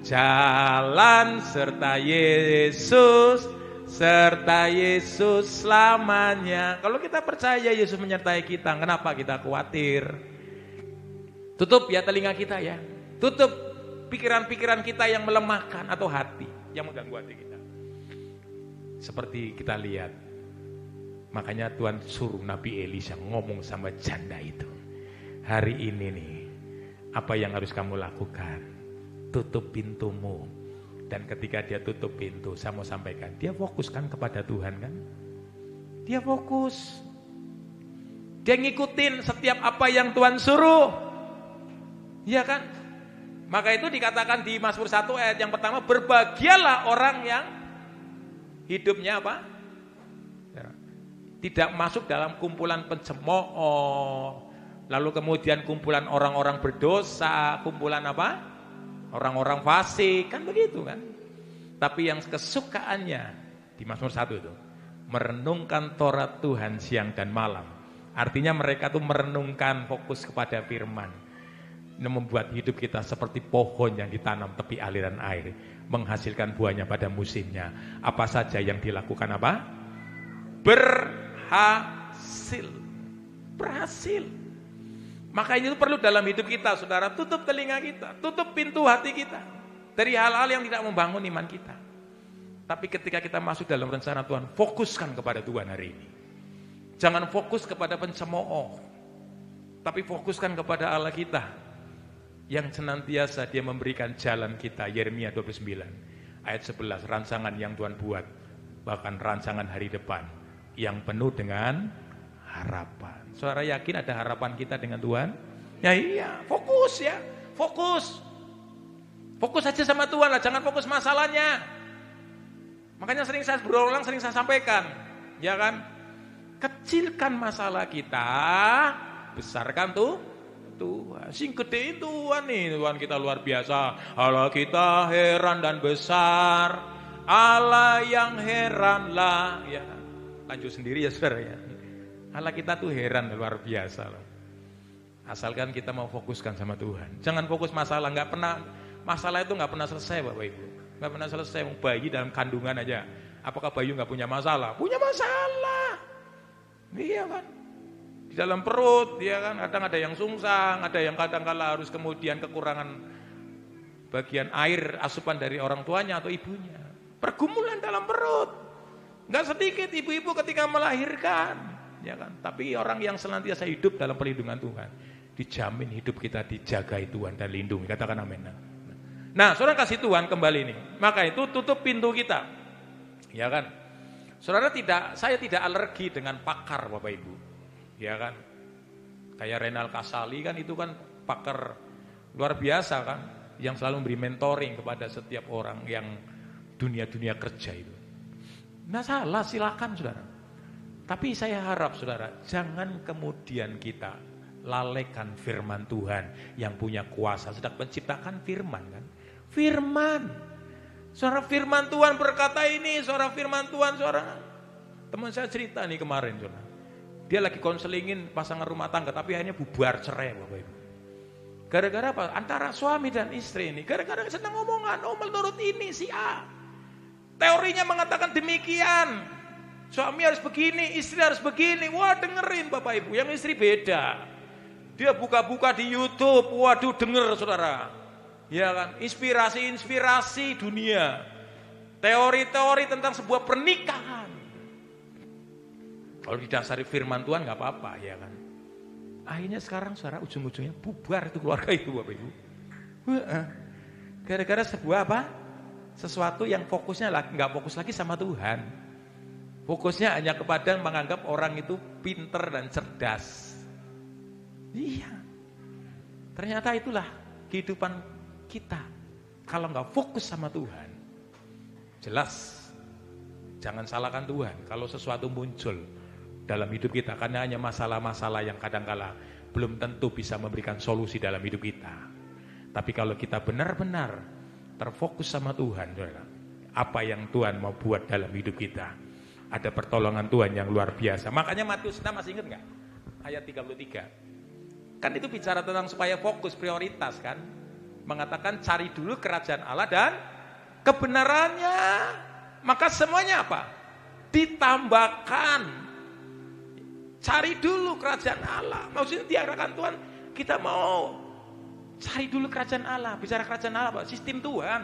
jalan serta Yesus, serta Yesus selamanya. Kalau kita percaya Yesus menyertai kita, kenapa kita khawatir? Tutup ya telinga kita ya, tutup pikiran-pikiran kita yang melemahkan atau hati yang mengganggu hati kita. Seperti kita lihat, makanya Tuhan suruh Nabi Elisha ngomong sama janda itu. Hari ini nih, apa yang harus kamu lakukan? Tutup pintumu. Dan ketika dia tutup pintu, saya mau sampaikan, dia fokuskan kepada Tuhan kan? Dia fokus. Dia ngikutin setiap apa yang Tuhan suruh. Iya kan? Maka itu dikatakan di Mazmur 1 ayat yang pertama, berbahagialah orang yang hidupnya apa? Tidak masuk dalam kumpulan pencemooh, lalu kemudian kumpulan orang-orang berdosa, kumpulan apa? Orang-orang fasik, kan begitu kan? Tapi yang kesukaannya di Mazmur 1 itu, merenungkan Taurat Tuhan siang dan malam. Artinya mereka tuh merenungkan, fokus kepada firman. Ini membuat hidup kita seperti pohon yang ditanam tepi aliran air, menghasilkan buahnya pada musimnya. Apa saja yang dilakukan apa? Berhasil. Berhasil. Maka itu perlu dalam hidup kita, saudara. Tutup telinga kita, tutup pintu hati kita dari hal-hal yang tidak membangun iman kita. Tapi ketika kita masuk dalam rencana Tuhan, fokuskan kepada Tuhan hari ini. Jangan fokus kepada pencemooh, tapi fokuskan kepada Allah kita yang senantiasa dia memberikan jalan kita. Yeremia 29 ayat 11, rancangan yang Tuhan buat, bahkan rancangan hari depan yang penuh dengan harapan. Saudara yakin ada harapan kita dengan Tuhan? Ya iya, fokus ya, fokus. Fokus aja sama Tuhan lah, jangan fokus masalahnya. Makanya sering saya berulang, sering saya sampaikan, ya kan? Kecilkan masalah kita, besarkan tuh Tuhan. Sing gede Tuhan nih, Tuhan kita luar biasa. Allah kita heran dan besar, Allah yang heran lah. Ya, lanjut sendiri ya saudara ya. Allah kita tuh heran dan luar biasa loh. Asalkan kita mau fokuskan sama Tuhan. Jangan fokus masalah, masalah itu nggak pernah selesai Bapak Ibu. Nggak pernah selesai. Bayi dalam kandungan aja, apakah bayi nggak punya masalah? Punya masalah. Iya kan? Di dalam perut, ya kan, kadang ada yang sungsang, ada yang kadang-kala harus kemudian kekurangan bagian air asupan dari orang tuanya atau ibunya. Pergumulan dalam perut. Enggak sedikit ibu-ibu ketika melahirkan, ya kan. Tapi orang yang senantiasa hidup dalam perlindungan Tuhan, dijamin hidup kita dijagai Tuhan dan lindungi. Katakan amin. Nah, saudara kasih Tuhan kembali nih. Maka itu tutup pintu kita. Ya kan? Saudara saya tidak alergi dengan pakar Bapak Ibu. Ya kan, kayak Renal Kasali kan itu kan pakar luar biasa kan, yang selalu memberi mentoring kepada setiap orang yang dunia kerja itu. Nah salah, silakan saudara. Tapi saya harap saudara, jangan kemudian kita lalaikan firman Tuhan yang punya kuasa. Sedang menciptakan firman kan, firman. Saudara, firman Tuhan berkata ini, saudara, firman Tuhan, saudara. Teman saya cerita nih kemarin saudara. Dia lagi konselingin pasangan rumah tangga, tapi akhirnya bubar cerai Bapak Ibu. Gara-gara apa? Antara suami dan istri ini. Gara-gara senang ngomongan, oh menurut ini si A. Teorinya mengatakan demikian. Suami harus begini, istri harus begini. Wah dengerin Bapak Ibu, yang istri beda. Dia buka-buka di YouTube, waduh denger saudara. Ya kan, inspirasi dunia. Teori-teori tentang sebuah pernikahan. Kalau didasari firman Tuhan nggak apa-apa ya kan. Akhirnya sekarang saudara ujung-ujungnya bubar itu keluarga itu Bapak Ibu. Gara-gara sebuah apa? Sesuatu yang fokusnya nggak fokus lagi sama Tuhan. Fokusnya hanya kepada menganggap orang itu pinter dan cerdas. Iya. Ternyata itulah kehidupan kita. Kalau nggak fokus sama Tuhan, jelas Jangan salahkan Tuhan kalau sesuatu muncul dalam hidup kita, karena hanya masalah-masalah yang kadangkala belum tentu bisa memberikan solusi dalam hidup kita. Tapi kalau kita benar-benar terfokus sama Tuhan, saudara, apa yang Tuhan mau buat dalam hidup kita, ada pertolongan Tuhan yang luar biasa. Makanya Matius 6 masih ingat nggak? Ayat 33. Kan itu bicara tentang supaya fokus, prioritas kan. Mengatakan cari dulu kerajaan Allah dan kebenarannya. Maka semuanya apa? Ditambahkan. Cari dulu kerajaan Allah. Maksudnya diarahkan Tuhan, kita mau cari dulu kerajaan Allah. Bicara kerajaan Allah, Pak, sistem Tuhan.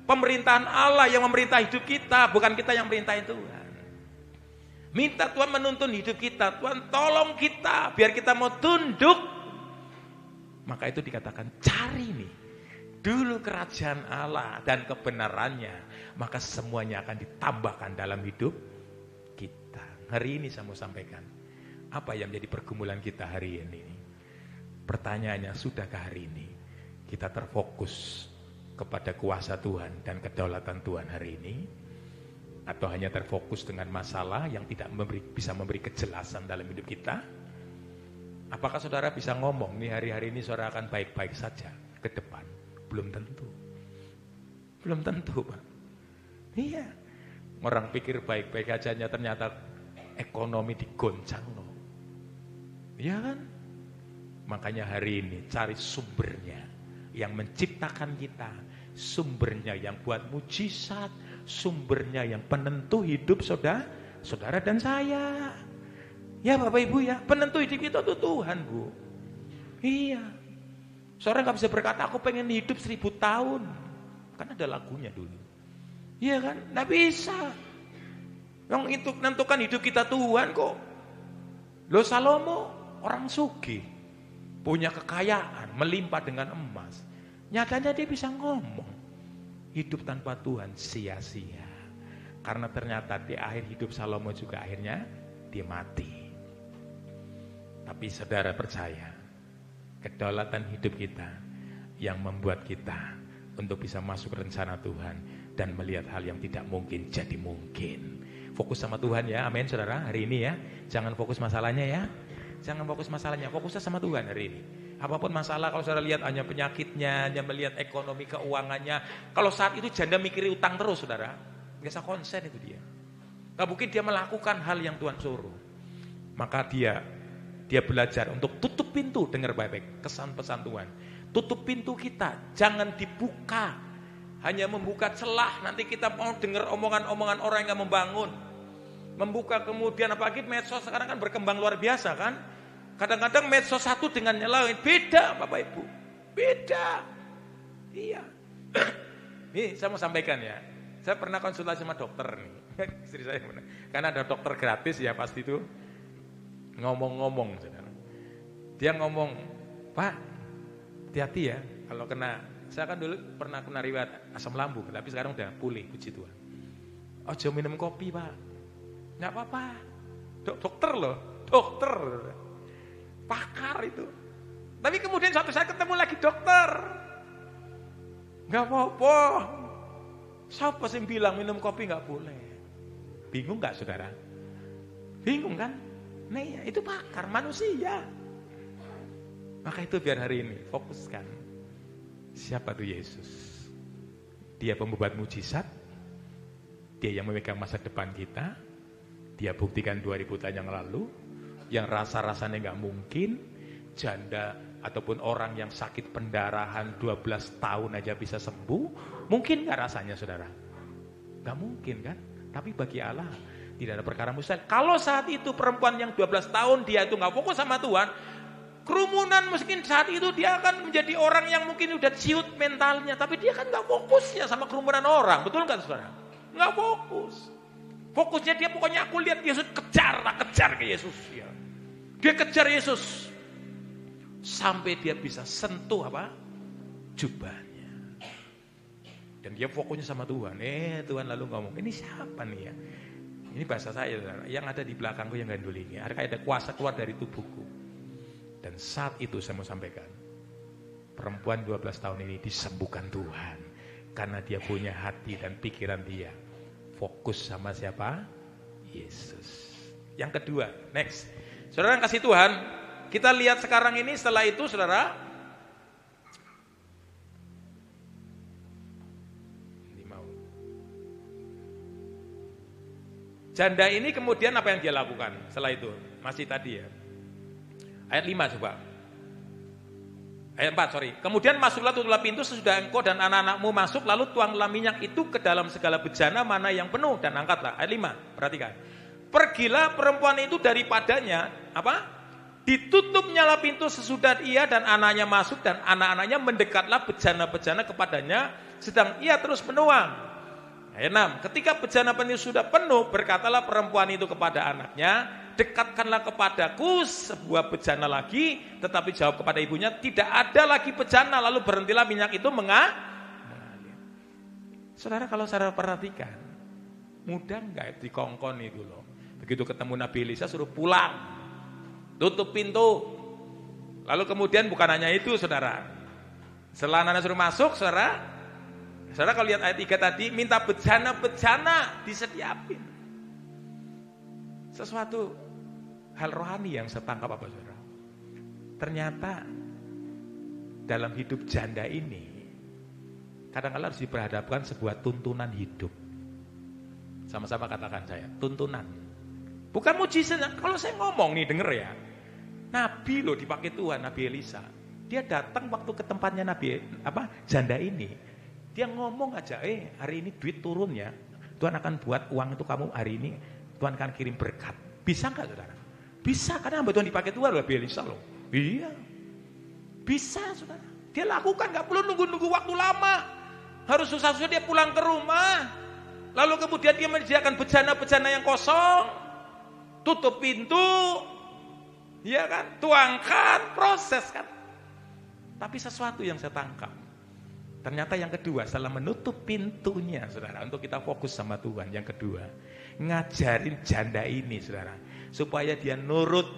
Pemerintahan Allah yang memerintah hidup kita, bukan kita yang merintahin Tuhan. Minta Tuhan menuntun hidup kita. Tuhan tolong kita biar kita mau tunduk. Maka itu dikatakan cari nih dulu kerajaan Allah dan kebenarannya, maka semuanya akan ditambahkan dalam hidup kita. Hari ini saya mau sampaikan, apa yang menjadi pergumulan kita hari ini? Pertanyaannya, sudahkah hari ini kita terfokus kepada kuasa Tuhan dan kedaulatan Tuhan hari ini? Atau hanya terfokus dengan masalah yang tidak bisa memberi kejelasan dalam hidup kita? Apakah saudara bisa ngomong nih hari-hari ini saudara akan baik-baik saja ke depan? Belum tentu. Belum tentu, Pak. Iya. Orang pikir baik-baik aja, ternyata ekonomi digoncang loh. Iya kan? Makanya hari ini cari sumbernya yang menciptakan kita, sumbernya yang buat mujizat, sumbernya yang penentu hidup saudara dan saya. Ya Bapak Ibu ya, penentu hidup kita itu Tuhan, Bu. Iya. Seorang gak bisa berkata aku pengen hidup 1000 tahun. Kan ada lagunya dulu. Iya kan? Gak bisa. Yang itu menentukan hidup kita Tuhan kok. Loh Salomo orang sugih, punya kekayaan, melimpah dengan emas. Nyatanya dia bisa ngomong, hidup tanpa Tuhan sia-sia. Karena ternyata di akhir hidup Salomo juga akhirnya dia mati. Tapi saudara percaya, kedaulatan hidup kita yang membuat kita untuk bisa masuk rencana Tuhan dan melihat hal yang tidak mungkin jadi mungkin. Fokus sama Tuhan ya, amin saudara hari ini ya. Jangan fokus masalahnya ya. Jangan fokus masalahnya, fokusnya sama Tuhan hari ini. Apapun masalah, kalau saudara lihat hanya penyakitnya, hanya melihat ekonomi keuangannya. Kalau saat itu janda mikiri utang terus saudara, gak usah konsen itu dia. Gak mungkin dia melakukan hal yang Tuhan suruh. Maka dia belajar untuk tutup pintu, dengar baik-baik kesan pesan Tuhan. Tutup pintu kita, jangan dibuka. Hanya membuka celah, nanti kita mau dengar omongan-omongan orang yang membangun. Membuka kemudian, apalagi medsos sekarang kan berkembang luar biasa kan. Kadang-kadang medsos satu dengan yang lain, beda Bapak Ibu. Beda. Iya. Nih saya mau sampaikan ya. Saya pernah konsultasi sama dokter nih. Istri saya pernah. Karena ada dokter gratis ya pasti itu. Ngomong-ngomong saudara. Dia ngomong, Pak, hati-hati ya kalau kena. Saya kan dulu pernah kena riwayat asam lambung, tapi sekarang udah pulih, puji Tuhan. Ojo minum kopi, Pak. Nggak apa-apa. Dokter loh, dokter. Pakar itu. Tapi kemudian suatu saat ketemu lagi dokter. Nggak apa-apa. Siapa sih bilang minum kopi nggak boleh? Bingung nggak saudara? Bingung kan? Nah ya, itu pakar manusia. Maka itu biar hari ini fokuskan. Siapa tuh Yesus? Dia pembuat mujizat. Dia yang memegang masa depan kita. Dia buktikan 2000 tahun yang lalu. Yang rasa-rasanya gak mungkin. Janda ataupun orang yang sakit pendarahan 12 tahun aja bisa sembuh. Mungkin gak rasanya saudara? Gak mungkin kan? Tapi bagi Allah tidak ada perkara mustahil. Kalau saat itu perempuan yang 12 tahun dia itu gak fokus sama Tuhan, kerumunan mungkin saat itu dia akan menjadi orang yang mungkin udah ciut mentalnya, tapi dia kan gak fokusnya sama kerumunan orang, betul kan saudara? Gak fokus. Fokusnya dia pokoknya aku lihat Yesus, kejar ke Yesus ya. Dia kejar Yesus sampai dia bisa sentuh apa? Jubahnya. Dan dia fokusnya sama Tuhan. Tuhan lalu ngomong, ini siapa nih ya? Ini bahasa saya, saudara. Yang ada di belakangku yang gandul ini. Ada kuasa keluar dari tubuhku. Dan saat itu saya mau sampaikan, perempuan 12 tahun ini disembuhkan Tuhan. Karena dia punya hati dan pikiran dia fokus sama siapa? Yesus. Yang kedua, next. Saudara yang kasih Tuhan, kita lihat sekarang ini setelah itu saudara, ini mau. Janda ini kemudian apa yang dia lakukan setelah itu? Masih tadi ya. Ayat 5 coba. Ayat 4, sorry. Kemudian masuklah tutuplah pintu sesudah engkau dan anak-anakmu masuk, lalu tuanglah minyak itu ke dalam segala bejana mana yang penuh dan angkatlah. Ayat 5, perhatikan. Pergilah perempuan itu daripadanya, apa? Ditutup nyala pintu sesudah ia dan anaknya masuk dan anak-anaknya mendekatlah bejana-bejana kepadanya sedang ia terus menuang. Ayat 6, ketika bejana itu sudah penuh, berkatalah perempuan itu kepada anaknya, dekatkanlah kepadaku sebuah bejana lagi, tetapi jawab kepada ibunya, tidak ada lagi bejana, lalu berhentilah minyak itu mengalir. Saudara kalau saudara perhatikan, mudah enggak dikongkon itu loh. Begitu ketemu Nabi Elisa suruh pulang, tutup pintu. Lalu kemudian bukan hanya itu saudara, setelah anak suruh masuk saudara kalau lihat ayat 3 tadi, minta bejana-bejana disediapin. Sesuatu hal rohani yang saya tangkap apa saudara? Ternyata dalam hidup janda ini kadang-kadang harus diperhadapkan sebuah tuntunan hidup. Sama-sama katakan saya, tuntunan. Bukan mujizat. Kalau saya ngomong nih denger ya, Nabi loh dipakai Tuhan, Nabi Elisa. Dia datang waktu ke tempatnya janda ini. Dia ngomong aja, hari ini duit turun ya. Tuhan akan buat uang itu kamu hari ini, Tuhan akan kirim berkat. Bisa enggak saudara? Bisa, karena hamba Tuhan dipakai Tuhan Nabi Elisa loh. Iya. Bisa saudara. Dia lakukan, enggak perlu nunggu-nunggu waktu lama. Harus susah-susah dia pulang ke rumah. Lalu kemudian dia menyediakan bejana-bejana yang kosong. Tutup pintu, ya kan, tuangkan, proses kan. Tapi sesuatu yang saya tangkap, ternyata yang kedua, setelah menutup pintunya, saudara, untuk kita fokus sama Tuhan. Yang kedua, ngajarin janda ini, saudara, supaya dia nurut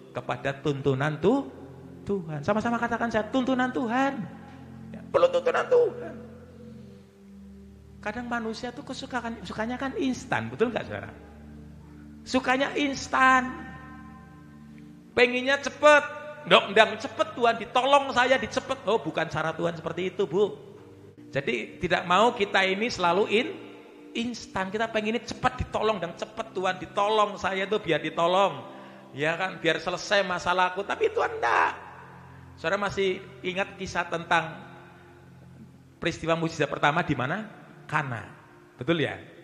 kepada tuntunan Tuhan. Sama-sama katakan saya, tuntunan Tuhan. Ya, perlu tuntunan Tuhan. Kadang manusia tuh sukanya kan instan, betul nggak, saudara? Sukanya instan, pengennya cepet, ndang cepet Tuhan ditolong saya dicepet. Oh bukan cara Tuhan seperti itu bu. Jadi tidak mau kita ini selalu instan, kita pengennya cepet ditolong dan cepet Tuhan ditolong saya itu biar ditolong, ya kan, biar selesai masalahku. Tapi Tuhan enggak. Saudara masih ingat kisah tentang peristiwa mujizat pertama di mana? Kana, betul ya?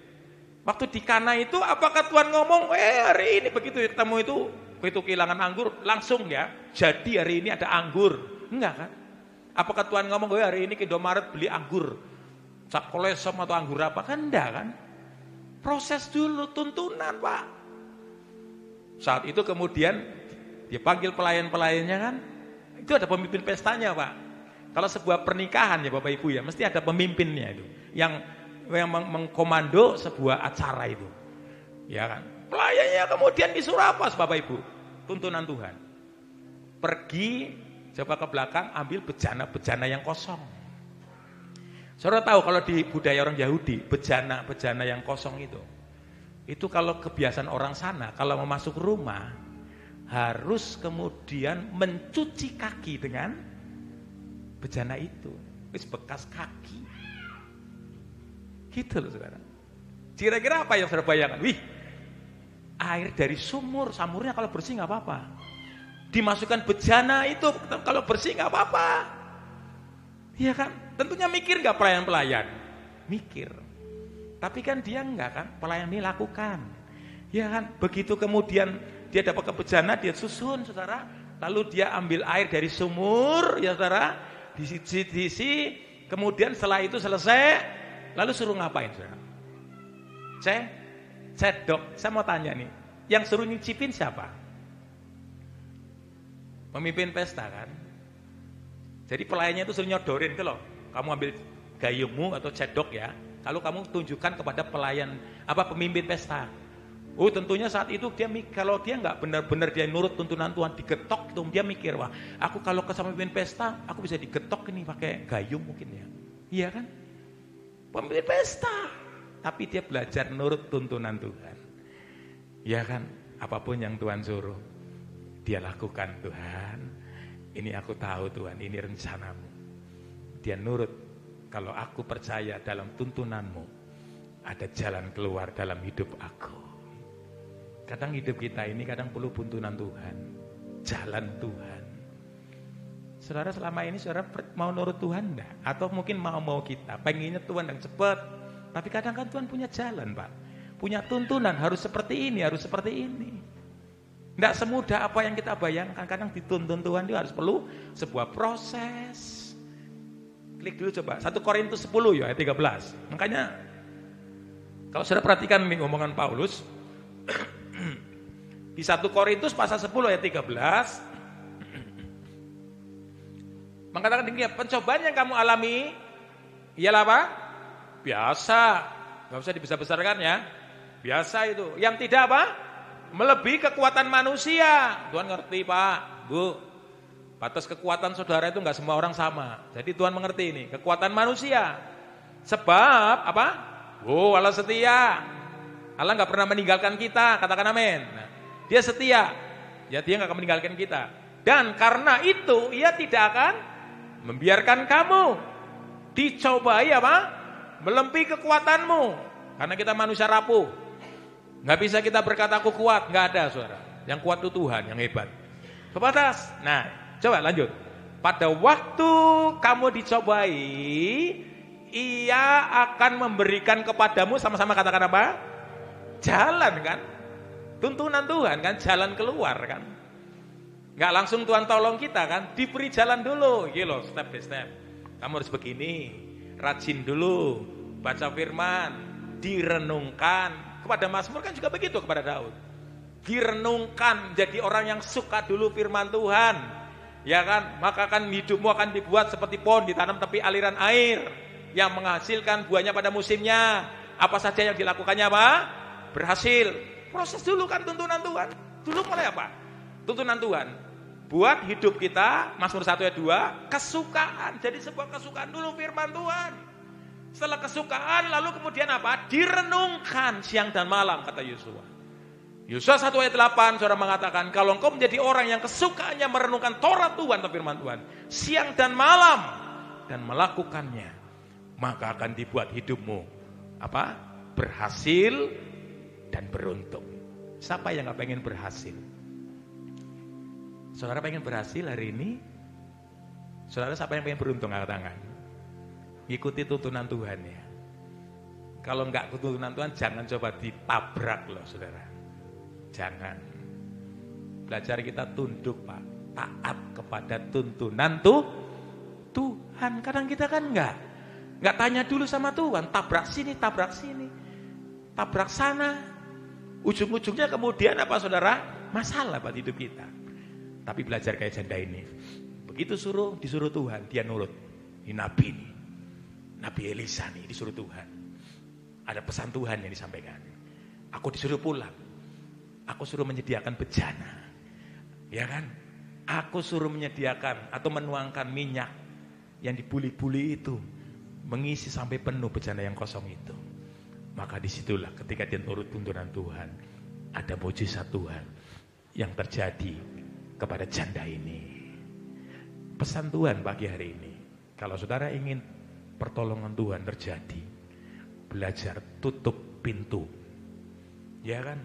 Waktu di Kana itu apakah Tuhan ngomong, hari ini begitu ketemu itu, begitu kehilangan anggur, langsung ya, jadi hari ini ada anggur. Enggak kan? Apakah Tuhan ngomong, hari ini ke Indomaret beli anggur, cap kolesom atau anggur apa? Kan enggak kan? Proses dulu, tuntunan Pak. Saat itu kemudian dia panggil pelayan-pelayannya kan, itu ada pemimpin pestanya Pak. Kalau sebuah pernikahan ya Bapak Ibu ya, mesti ada pemimpinnya itu, yang mengkomando sebuah acara itu, ya kan? Pelayannya kemudian disuruh apa, Bapak Ibu? Tuntunan Tuhan. Pergi, coba ke belakang, ambil bejana-bejana yang kosong. Saudara tahu kalau di budaya orang Yahudi, bejana yang kosong itu kalau kebiasaan orang sana, kalau mau masuk rumah harus kemudian mencuci kaki dengan bejana itu, bekas kaki. Gitu loh saudara. Kira-kira apa yang saudara bayangkan? Wih, air dari sumur, samurnya kalau bersih nggak apa-apa. Dimasukkan bejana itu kalau bersih nggak apa-apa. Iya kan? Tentunya mikir nggak pelayan-pelayan? Mikir. Tapi kan dia enggak kan? Pelayan ini lakukan. Ya kan? Begitu kemudian dia dapat ke bejana, dia susun saudara. Lalu dia ambil air dari sumur, ya saudara. Diisi, kemudian setelah itu selesai. Lalu suruh ngapain saudara? Cedok. Saya mau tanya nih, yang suruh nyicipin siapa? Pemimpin pesta kan? Jadi pelayannya itu suruh nyodorin ke loh. Kamu ambil gayungmu atau cedok ya. Lalu kamu tunjukkan kepada pemimpin pesta. Oh tentunya saat itu dia kalau dia nggak benar-benar dia nurut tuntunan Tuhan digetok, itu dia mikir, wah aku kalau ke sama pemimpin pesta aku bisa digetok ini pakai gayung mungkin ya. Iya kan? Pemimpin pesta. tapi dia belajar nurut tuntunan Tuhan. Ya kan, apapun yang Tuhan suruh, dia lakukan. Tuhan, ini aku tahu Tuhan, ini rencanamu. Dia nurut. Kalau aku percaya dalam tuntunanmu, ada jalan keluar dalam hidup aku. Kadang hidup kita ini kadang perlu tuntunan Tuhan, jalan Tuhan. Saudara selama ini saudara mau nurut Tuhan enggak? Atau mungkin mau kita, pengennya Tuhan yang cepat. Tapi kadang kan Tuhan punya jalan, Pak. Punya tuntunan, harus seperti ini, harus seperti ini. Enggak semudah apa yang kita bayangkan. Kadang dituntun Tuhan itu harus perlu sebuah proses. Klik dulu coba, 1 Korintus 10 ya, ayat 13. Makanya, kalau saudara perhatikan nih omongan Paulus, di 1 Korintus pasal 10 ayat 13, mengatakan demikian, pencobaan yang kamu alami, ialah apa? Biasa, gak usah dibesar-besarkan ya. Biasa itu, yang tidak apa? Melebihi kekuatan manusia. Tuhan ngerti Pak, Bu. Batas kekuatan saudara itu gak semua orang sama. Jadi Tuhan mengerti ini, kekuatan manusia. Sebab apa? Oh, Allah setia. Allah gak pernah meninggalkan kita, katakan amin. Nah, dia setia, ya dia gak akan meninggalkan kita. Dan karena itu, ia tidak akan membiarkan kamu dicobai apa? Melebihi kekuatanmu. Karena kita manusia rapuh. Gak bisa kita berkata aku kuat, gak ada saudara. Yang kuat itu Tuhan, yang hebat. Sebatas. Nah, coba lanjut. Pada waktu kamu dicobai, ia akan memberikan kepadamu, sama-sama katakan apa? Jalan kan? Tuntunan Tuhan kan, jalan keluar kan? Gak langsung Tuhan tolong kita kan? Diberi jalan dulu, gitu, step by step. Kamu harus begini, rajin dulu, baca firman, direnungkan. Kepada Mazmur kan juga begitu kepada Daud. Direnungkan, jadi orang yang suka dulu firman Tuhan. Ya kan, maka kan hidupmu akan dibuat seperti pohon ditanam tepi aliran air yang menghasilkan buahnya pada musimnya. Apa saja yang dilakukannya apa? Berhasil. Proses dulu kan tuntunan Tuhan. Dulu mulai apa? Tuntunan Tuhan. Buat hidup kita, Mazmur 1 ayat 2, kesukaan. Jadi sebuah kesukaan dulu firman Tuhan. Setelah kesukaan lalu kemudian apa? Direnungkan siang dan malam, kata Yosua. Yosua 1 ayat 8 saudara mengatakan, kalau engkau menjadi orang yang kesukaannya merenungkan Taurat Tuhan atau firman Tuhan siang dan malam dan melakukannya, maka akan dibuat hidupmu apa? Berhasil dan beruntung. Siapa yang gak pengen berhasil? Saudara pengen berhasil hari ini? Saudara siapa yang pengen beruntung? Angkat tangan. Ikuti tuntunan Tuhan ya. Kalau enggak tuntunan Tuhan, jangan coba ditabrak loh saudara. Jangan. Belajar kita tunduk Pak, taat kepada tuntunan Tuhan. Kadang kita kan enggak tanya dulu sama Tuhan, tabrak sini, tabrak sana. Ujung-ujungnya kemudian apa saudara? Masalah buat hidup kita. Tapi belajar kayak janda ini. Begitu disuruh Tuhan, dia nurut. Ini Nabi nih. Nabi Elisa nih disuruh Tuhan. Ada pesan Tuhan yang disampaikan. Aku disuruh pulang. Aku suruh menyediakan bejana. Ya kan? Aku suruh menyediakan atau menuangkan minyak yang dibuli-buli itu. Mengisi sampai penuh bejana yang kosong itu. Maka disitulah ketika dia nurut tuntunan Tuhan. Ada mujizat Tuhan yang terjadi kepada janda ini. Pesan Tuhan pagi hari ini. Kalau saudara ingin pertolongan Tuhan terjadi, belajar tutup pintu. Ya kan?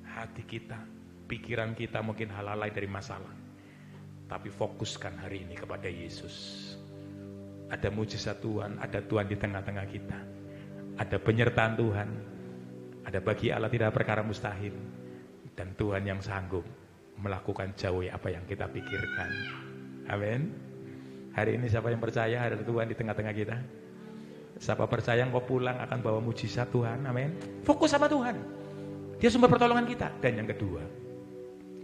Hati kita, pikiran kita mungkin hal-hal lain dari masalah. Tapi fokuskan hari ini kepada Yesus. Ada mujizat Tuhan, ada Tuhan di tengah-tengah kita. Ada penyertaan Tuhan. Ada bagi Allah tidak perkara mustahil. Dan Tuhan yang sanggup melakukan jauh apa yang kita pikirkan. Amin. Hari ini siapa yang percaya ada Tuhan di tengah-tengah kita? Siapa percaya engkau pulang akan bawa mujizat Tuhan? Amin. Fokus sama Tuhan. Dia sumber pertolongan kita. Dan yang kedua,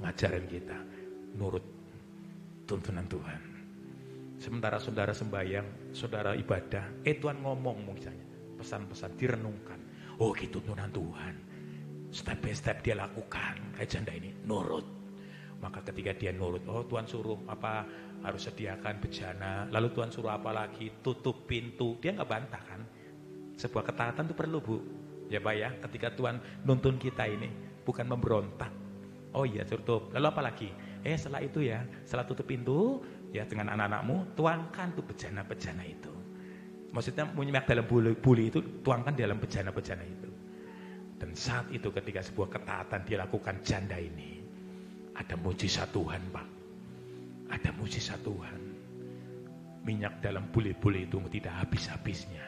ngajarin kita nurut tuntunan Tuhan. Sementara saudara sembahyang, saudara ibadah, Tuhan ngomong misalnya, pesan-pesan direnungkan. Oh gitu tuntunan Tuhan. Step by step dia lakukan. Kayak janda ini, nurut. Maka ketika dia nurut, oh Tuhan suruh apa? Harus sediakan bejana. Lalu Tuhan suruh apa lagi? Tutup pintu. Dia gak bantah kan? Sebuah ketaatan itu perlu Bu. Ya Pak ya, ketika Tuhan nuntun kita ini bukan memberontak. Oh iya tutup. Lalu apa lagi? Setelah itu ya, setelah tutup pintu ya dengan anak-anakmu, tuangkan tuh bejana-bejana itu. Maksudnya menyemak dalam buli itu, tuangkan dalam bejana-bejana itu. Dan saat itu ketika sebuah ketaatan dilakukan janda ini, ada mujizat Tuhan Pak. Ada mujizat Tuhan. Minyak dalam buli-buli itu tidak habis-habisnya.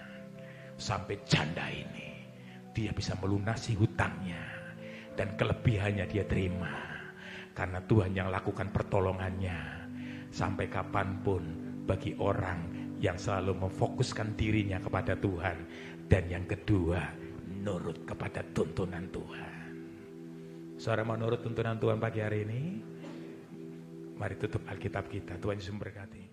Sampai janda ini dia bisa melunasi hutangnya dan kelebihannya dia terima karena Tuhan yang lakukan pertolongannya. Sampai kapanpun bagi orang yang selalu memfokuskan dirinya kepada Tuhan, dan yang kedua nurut kepada tuntunan Tuhan. Saudara mau nurut tuntunan Tuhan pagi hari ini? Mari tutup Alkitab kita. Tuhan Yesus memberkati.